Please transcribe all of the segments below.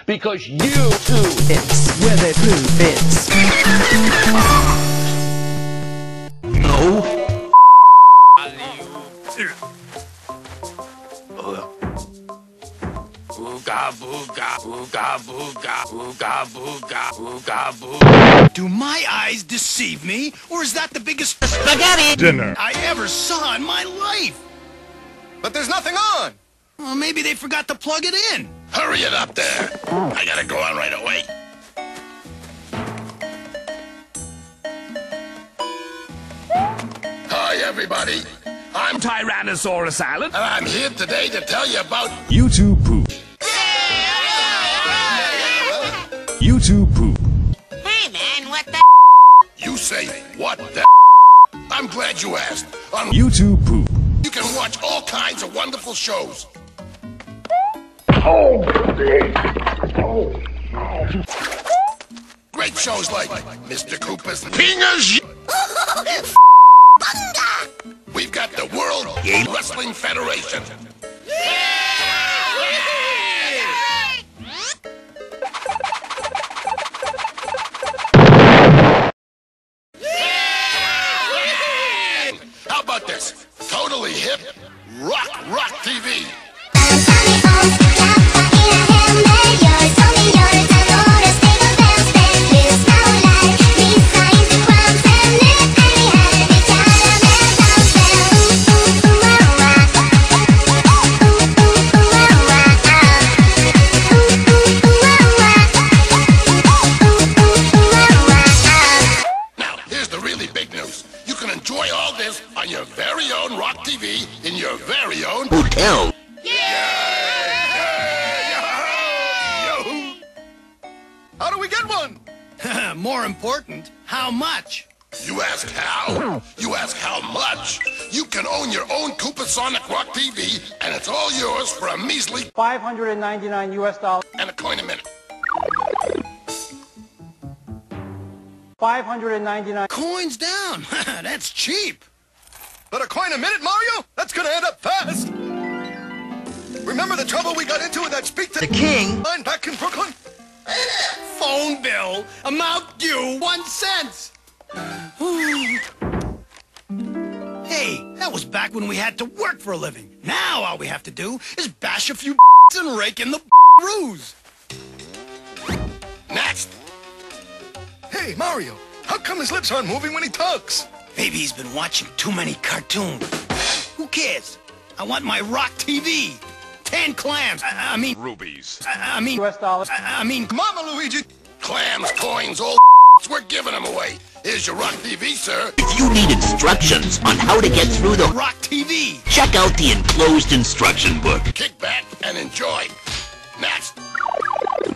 because you too. It's where they prove it's. No. Ooga booga, ooga booga, ooga booga, ooga booga. Do my eyes deceive me, or is that the biggest Spaghetti dinner I ever saw in my life? But there's nothing on! Well, maybe they forgot to plug it in. Hurry it up there! I gotta go on right away. Hi, everybody. I'm Tyrannosaurus Alan. and I'm here today to tell you about YouTube poop. YouTube poop. Hey man, what the? You Say What the I'm glad you asked. On YouTube poop. you can watch all kinds of wonderful shows. Great shows like Mr. Cooper's Pingers. We've got the World Wrestling Federation. How about this? Totally hip Rock TV. Now, here's the really big news. You can enjoy all this on your very own Rock TV in your very own Hotel. How do we get one? More important, how much? You ask how? You ask how much? You can own your own Coopasonic Rock TV, and it's all yours for a measly $599 US. and a coin a minute. 599. Coins down. That's cheap. But a coin a minute, Mario? That's gonna end up fast. Remember the trouble we got into with that Speak to The king. line back in Brooklyn? Phone bill, amount due 1 cent. Hey, that was back when we had to work for a living. Now all we have to do is bash a few and rake in the ruse. Next. Hey, Mario, how come his lips aren't moving when he talks? Maybe he's been watching too many cartoons. Who cares? I want my Rock TV. 10 clams. I mean Rubies. I mean US dollars. I mean Mama Luigi. Clams, coins, old we're giving them away. Here's your Rock TV, sir. If you need instructions on how to get through the Rock TV. check out the enclosed instruction book. Kick back and enjoy. Next.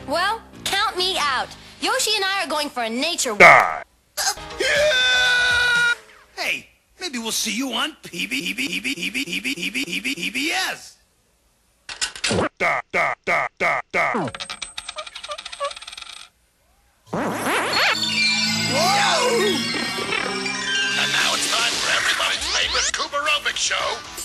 Well, count me out. Yoshi and I are going for a nature walk. Yeah! Hey, maybe we'll see you on PBS. And now it's time for everybody's favorite Koopa aerobic show,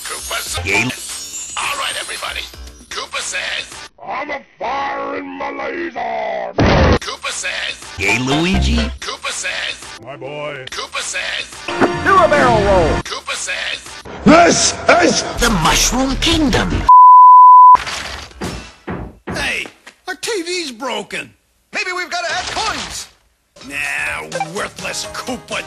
Koopa Game. Says. All right, everybody. Koopa says. I'm a fire in my laser! Koopa says. Hey, Luigi. Koopa says. My boy. Koopa says. Do a barrel roll. Koopa says. This is The Mushroom Kingdom. Hey, our TV's broken. Maybe we've got to add coins. Nah, worthless Koopa.